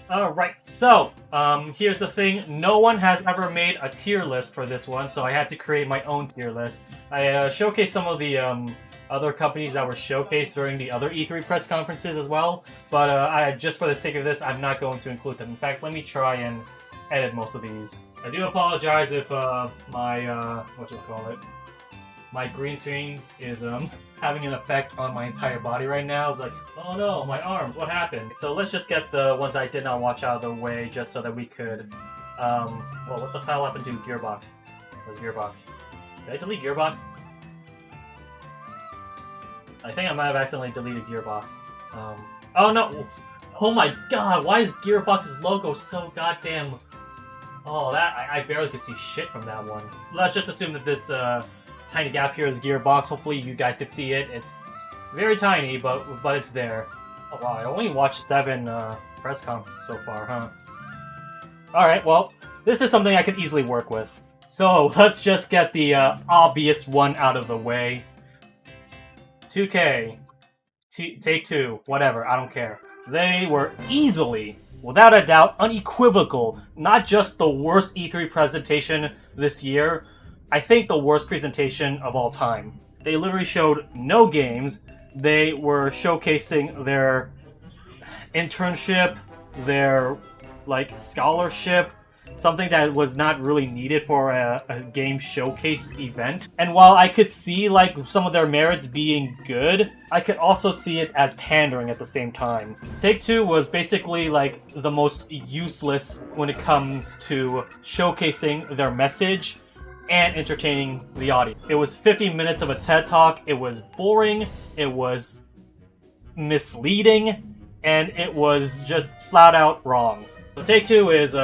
Alright, so, here's the thing. No one has ever made a tier list for this one, so I had to create my own tier list. I showcased some of the other companies that were showcased during the other E3 press conferences as well, but just for the sake of this, I'm not going to include them. In fact, let me try and edit most of these. I do apologize if my green screen is having an effect on my entire body right now. It's like, oh no, my arms, what happened? So let's just get the ones I did not watch out of the way, just so that we could, well, what the hell happened to Gearbox? Where's Gearbox? Did I delete Gearbox? I think I might have accidentally deleted Gearbox. Oh no! Oh my god, why is Gearbox's logo so goddamn... Oh, I barely could see shit from that one. Let's just assume that this, tiny gap here is Gearbox. Hopefully you guys could see it. It's very tiny, but it's there. Oh wow, I only watched 7 press conferences so far, huh? Alright, well, this is something I can easily work with. So, let's just get the obvious one out of the way. 2K. Take-Two. Whatever, I don't care. They were easily, without a doubt, unequivocal, not just the worst E3 presentation this year, I think the worst presentation of all time. They literally showed no games. They were showcasing their internship, their, scholarship, something that was not really needed for a game showcase event. And while I could see, some of their merits being good, I could also see it as pandering at the same time. Take-Two was basically, the most useless when it comes to showcasing their message and entertaining the audience. It was 50 minutes of a TED Talk, it was boring, it was misleading, and it was just flat out wrong. So Take-Two is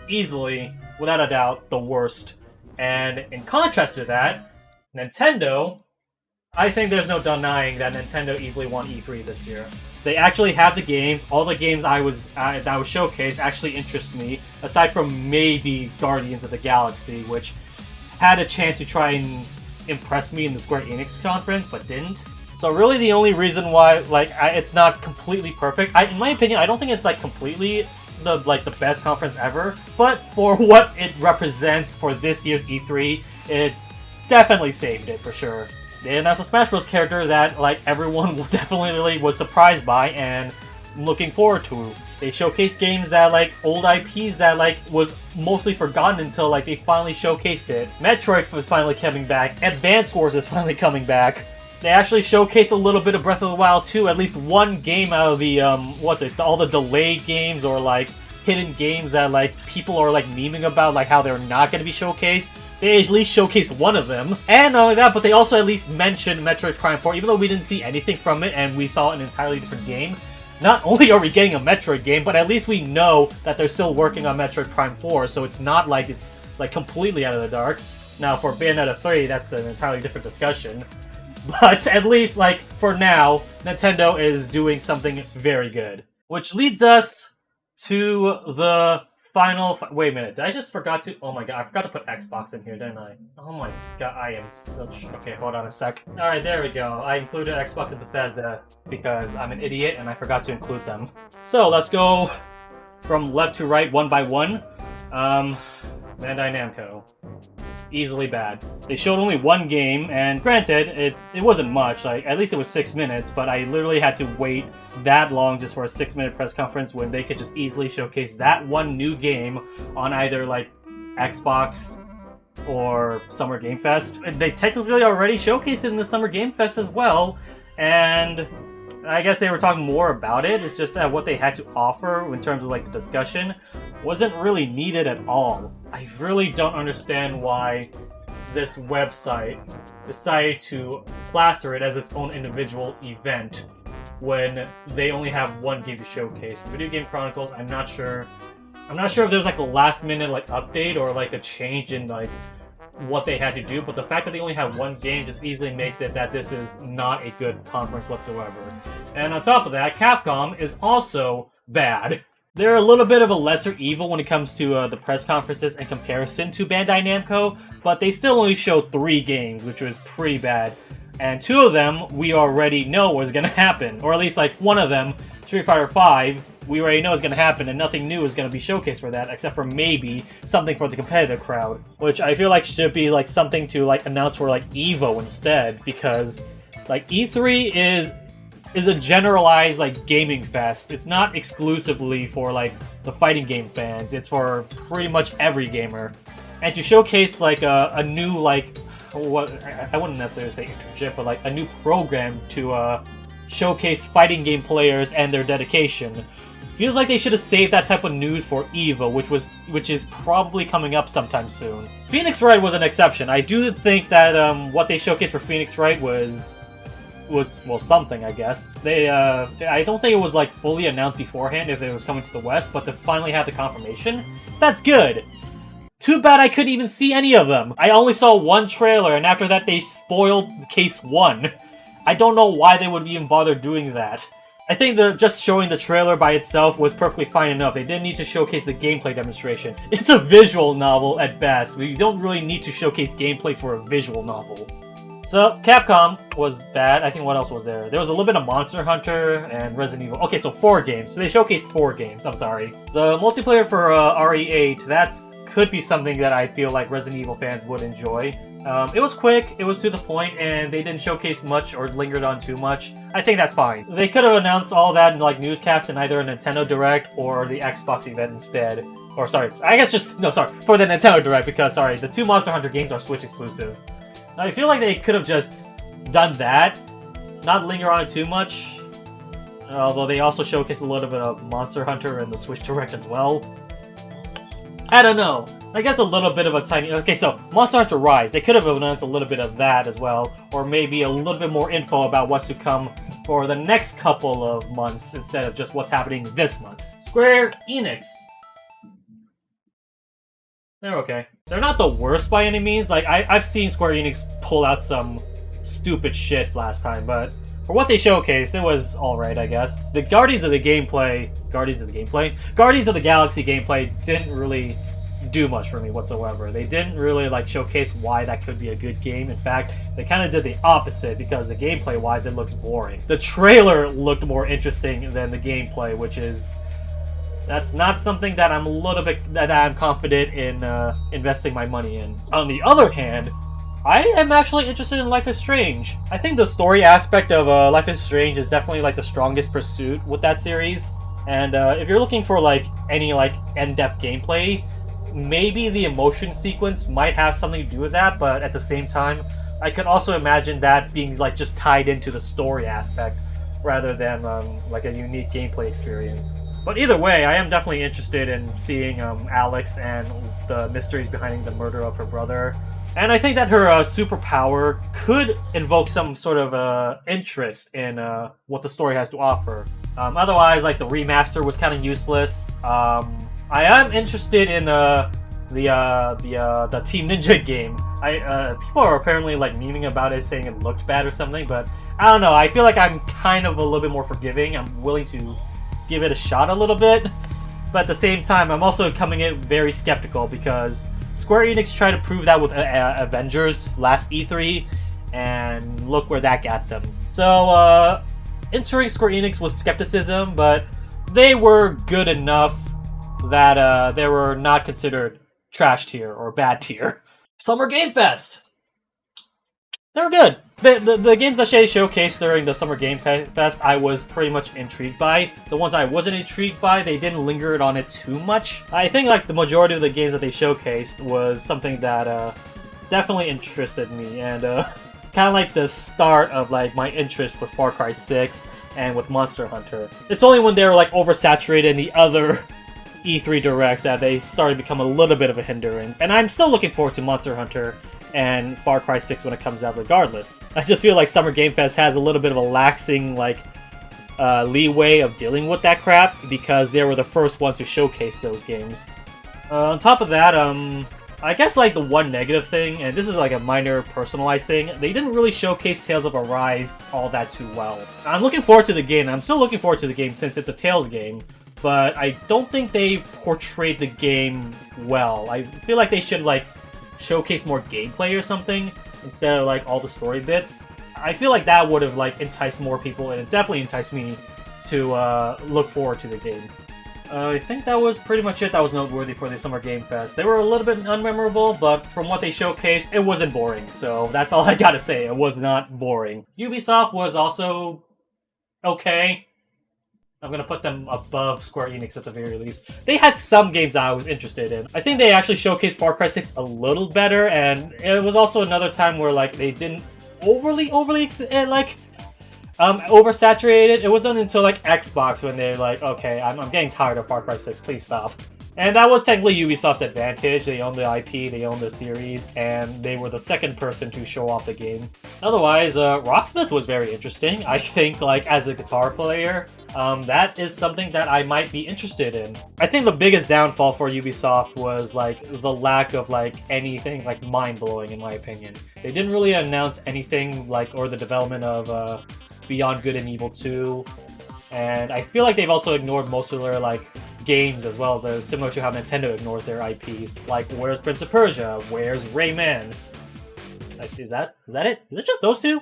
easily, without a doubt, the worst. And in contrast to that, Nintendo, I think there's no denying that Nintendo easily won E3 this year. They actually have the games. All the games that was showcased actually interest me, aside from maybe Guardians of the Galaxy, which had a chance to try and impress me in the Square Enix conference, but didn't. So really the only reason why, it's not completely perfect, in my opinion, I don't think it's, completely the best conference ever, but for what it represents for this year's E3, it definitely saved it, for sure. They announced a Smash Bros. Character that, everyone definitely was surprised by and looking forward to. They showcased games that, old IPs that, was mostly forgotten until, they finally showcased it. Metroid was finally coming back. Advance Wars is finally coming back. They actually showcased a little bit of Breath of the Wild 2, at least one game out of the, all the delayed games or, hidden games that, people are, memeing about, how they're not going to be showcased. They at least showcased one of them. And not only that, but they also at least mentioned Metroid Prime 4, even though we didn't see anything from it and we saw an entirely different game. Not only are we getting a Metroid game, but at least we know that they're still working on Metroid Prime 4, so it's not like it's, completely out of the dark. Now, for Bayonetta 3, that's an entirely different discussion. But at least, for now, Nintendo is doing something very good. Which leads us to the final... Wait a minute, did I just forgot to... Oh my god, I forgot to put Xbox in here, didn't I? Oh my god, I am such... Okay, hold on a sec. Alright, there we go. I included Xbox and Bethesda because I'm an idiot and I forgot to include them. So, let's go from left to right, one by one. Bandai Namco. Easily bad. They showed only one game, and granted, it wasn't much, at least it was 6 minutes, but I literally had to wait that long just for a 6-minute press conference when they could just easily showcase that one new game on either, Xbox or Summer Game Fest. They technically already showcased it in the Summer Game Fest as well, and I guess they were talking more about it. It's just that what they had to offer in terms of the discussion wasn't really needed at all. I really don't understand why this website decided to plaster it as its own individual event when they only have one game to showcase. Video Game Chronicles, I'm not sure if there's a last minute update or a change in what they had to do, but the fact that they only have one game just easily makes it that this is not a good conference whatsoever. And on top of that, Capcom is also bad. They're a little bit of a lesser evil when it comes to the press conferences in comparison to Bandai Namco, but they still only showed 3 games, which was pretty bad. And 2 of them we already know was gonna happen, or at least one of them, Street Fighter V, we already know is going to happen, and nothing new is going to be showcased for that, except for maybe something for the competitive crowd, which I feel like should be like something to like announce for like EVO instead, because like E3 is a generalized like gaming fest. It's not exclusively for like the fighting game fans. It's for pretty much every gamer, and to showcase like a new like what I wouldn't necessarily say internship, but like a new program to showcase fighting game players and their dedication. Feels like they should have saved that type of news for EVO, which is probably coming up sometime soon. Phoenix Wright was an exception. I do think that what they showcased for Phoenix Wright was well something, I guess. They I don't think it was like fully announced beforehand if it was coming to the West, but to finally have the confirmation, that's good. Too bad I couldn't even see any of them. I only saw one trailer, and after that they spoiled Case 1. I don't know why they would even bother doing that. I think just showing the trailer by itself was perfectly fine enough. They didn't need to showcase the gameplay demonstration. It's a visual novel at best. We don't really need to showcase gameplay for a visual novel. So, Capcom was bad. I think what else was there? There was a little bit of Monster Hunter and Resident Evil. Okay, so 4 games. So they showcased 4 games, I'm sorry. The multiplayer for RE8, could be something that I feel like Resident Evil fans would enjoy. It was quick, it was to the point, and they didn't showcase much or lingered on too much. I think that's fine. They could have announced all that in like newscasts in either a Nintendo Direct or the Xbox event instead. Or sorry, I guess just, no, sorry, for the Nintendo Direct, because sorry, the 2 Monster Hunter games are Switch exclusive. I feel like they could have just done that, not linger on it too much. Although they also showcased a little bit of Monster Hunter in the Switch Direct as well. I don't know. I guess a little bit of a tiny... Okay, so Monster Hunter Rise. They could have announced a little bit of that as well. Or maybe a little bit more info about what's to come for the next couple of months instead of just what's happening this month. Square Enix. They're okay. They're not the worst by any means. Like, I've seen Square Enix pull out some stupid shit last time, but for what they showcased, it was alright, I guess. The Guardians of the Galaxy gameplay didn't really do much for me whatsoever. They didn't really like showcase why that could be a good game. In fact, they kind of did the opposite because the gameplay wise it looks boring. The trailer looked more interesting than the gameplay, which is that's not something that I'm confident in investing my money in. On the other hand, I am actually interested in Life is Strange. I think the story aspect of Life is Strange is definitely like the strongest pursuit with that series. And if you're looking for like any like in-depth gameplay, maybe the emotion sequence might have something to do with that, but at the same time, I could also imagine that being like just tied into the story aspect rather than like a unique gameplay experience. But either way, I am definitely interested in seeing Alex and the mysteries behind the murder of her brother. And I think that her superpower could invoke some sort of interest in what the story has to offer. Otherwise, like the remaster was kind of useless. I am interested in the Team Ninja game. People are apparently like memeing about it, saying it looked bad or something, but I don't know. I feel like I'm kind of a little bit more forgiving. I'm willing to give it a shot a little bit, but at the same time, I'm also coming in very skeptical because Square Enix tried to prove that with Avengers last E3, and look where that got them. So, entering Square Enix with skepticism, but they were good enough that they were not considered trash tier or bad tier. Summer Game Fest! They're good. The games that they showcased during the Summer Game Fest, I was pretty much intrigued by. The ones I wasn't intrigued by, they didn't linger on it too much. I think like the majority of the games that they showcased was something that definitely interested me, and kind of like the start of like my interest with Far Cry 6 and with Monster Hunter. It's only when they were like oversaturated in the other E3 Directs that they started to become a little bit of a hindrance. And I'm still looking forward to Monster Hunter and Far Cry 6 when it comes out regardless. I just feel like Summer Game Fest has a little bit of a laxing like leeway of dealing with that crap because they were the first ones to showcase those games. On top of that, I guess like the one negative thing, and this is like a minor personalized thing, they didn't really showcase Tales of Arise all that too well. I'm looking forward to the game. I'm still looking forward to the game since it's a Tales game, but I don't think they portrayed the game well. I feel like they should like showcase more gameplay or something instead of like all the story bits. I feel like that would have like enticed more people, and it definitely enticed me to look forward to the game. I think that was pretty much it that was noteworthy for the Summer Game Fest. They were a little bit unmemorable, but from what they showcased, it wasn't boring. So that's all I gotta say. It was not boring. Ubisoft was also okay. I'm gonna put them above Square Enix at the very least. They had some games I was interested in. I think they actually showcased Far Cry 6 a little better, and it was also another time where like they didn't overly oversaturated. It wasn't until like Xbox when they're like, okay, I'm getting tired of Far Cry 6, please stop. And that was technically Ubisoft's advantage. They own the IP, they own the series, and they were the second person to show off the game. Otherwise, Rocksmith was very interesting. I think, like, as a guitar player, that is something that I might be interested in. I think the biggest downfall for Ubisoft was, like, the lack of, like, anything, like, mind-blowing, in my opinion. They didn't really announce anything, like, or the development of, Beyond Good and Evil 2. And I feel like they've also ignored most of their, like, games as well, similar to how Nintendo ignores their IPs. Like, where's Prince of Persia? Where's Rayman? Like, is that it? Is it just those two?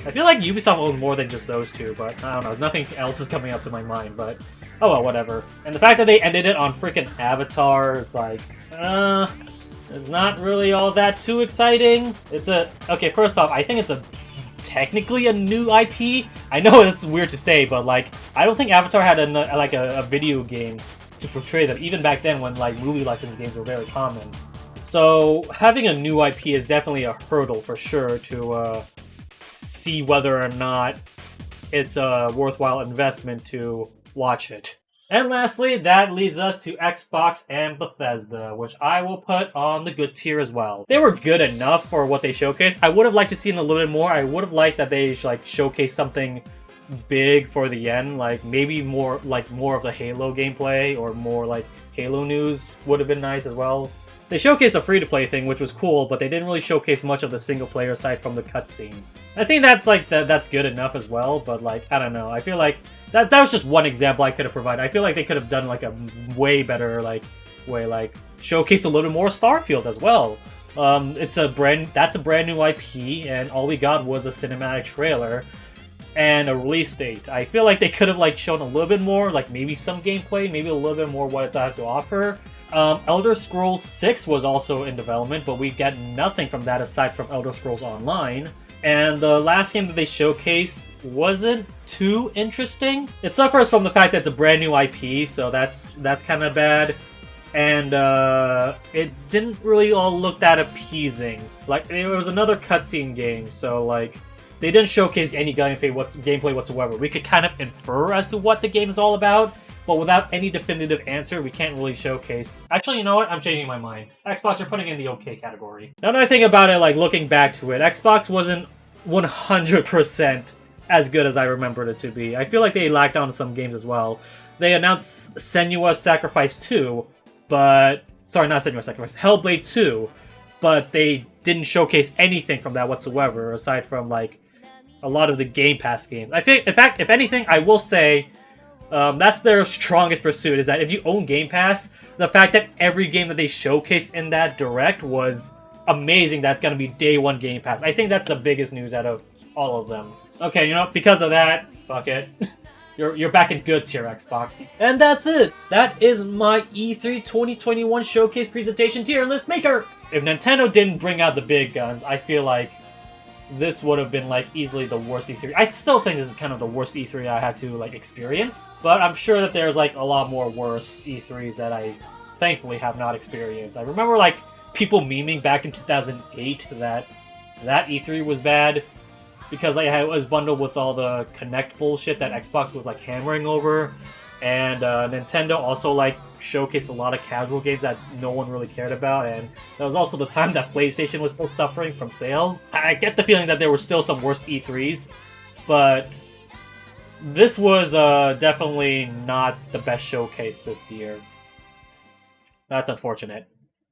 I feel like Ubisoft owns more than just those two, but I don't know. Nothing else is coming up to my mind, but oh well, whatever. And the fact that they ended it on freaking Avatar is like, it's not really all that too exciting. Okay, first off, I think it's technically a new IP. I know it's weird to say, but like, I don't think Avatar had a video game to portray that, even back then when like movie licensed games were very common. So having a new IP is definitely a hurdle for sure to see whether or not it's a worthwhile investment to watch it. And lastly, that leads us to Xbox and Bethesda, which I will put on the good tier as well. They were good enough for what they showcased. I would have liked to see a little bit more. I would have liked that they like showcase something big for the end, like maybe more of the Halo gameplay or more like Halo news would have been nice as well. They showcased the free-to-play thing, which was cool, but they didn't really showcase much of the single-player side from the cutscene. I think that's good enough as well, but like, I don't know. I feel like that was just one example I could have provided. I feel like they could have done like a way better way, like showcase a little more Starfield as well. That's a brand new IP, and all we got was a cinematic trailer and a release date. I feel like they could have like shown a little bit more, like maybe some gameplay, maybe a little bit more what it has to offer. Elder Scrolls 6 was also in development, but we got nothing from that aside from Elder Scrolls Online. And the last game that they showcased wasn't too interesting. It suffers from the fact that it's a brand new IP, so that's kind of bad. And it didn't really all look that appeasing. Like, it was another cutscene game, so like, they didn't showcase any gameplay whatsoever. We could kind of infer as to what the game is all about, but without any definitive answer, we can't really showcase. Actually, you know what? I'm changing my mind. Xbox are putting in the okay category. Now that I think about it, like looking back to it, Xbox wasn't 100% as good as I remembered it to be. I feel like they lacked on some games as well. They announced Senua's Sacrifice 2, but... Sorry, not Senua's Sacrifice. Hellblade 2, but they didn't showcase anything from that whatsoever, aside from, like, a lot of the Game Pass games. I think, in fact, if anything, I will say... that's their strongest pursuit, is that if you own Game Pass, the fact that every game that they showcased in that Direct was amazing. That's going to be day one Game Pass. I think that's the biggest news out of all of them. Okay, you know, because of that, fuck it. You're back in good tier, Xbox. And that's it! That is my E3 2021 Showcase Presentation tier list maker! If Nintendo didn't bring out the big guns, I feel like this would have been, like, easily the worst E3. I still think this is kind of the worst E3 I had to, like, experience. But I'm sure that there's, like, a lot more worse E3s that I thankfully have not experienced. I remember, like, people memeing back in 2008 that E3 was bad because, like, it was bundled with all the Kinect bullshit that Xbox was, like, hammering over. And Nintendo also, like, showcased a lot of casual games that no one really cared about, and that was also the time that PlayStation was still suffering from sales. I get the feeling that there were still some worse E3s, but this was definitely not the best showcase this year. That's unfortunate.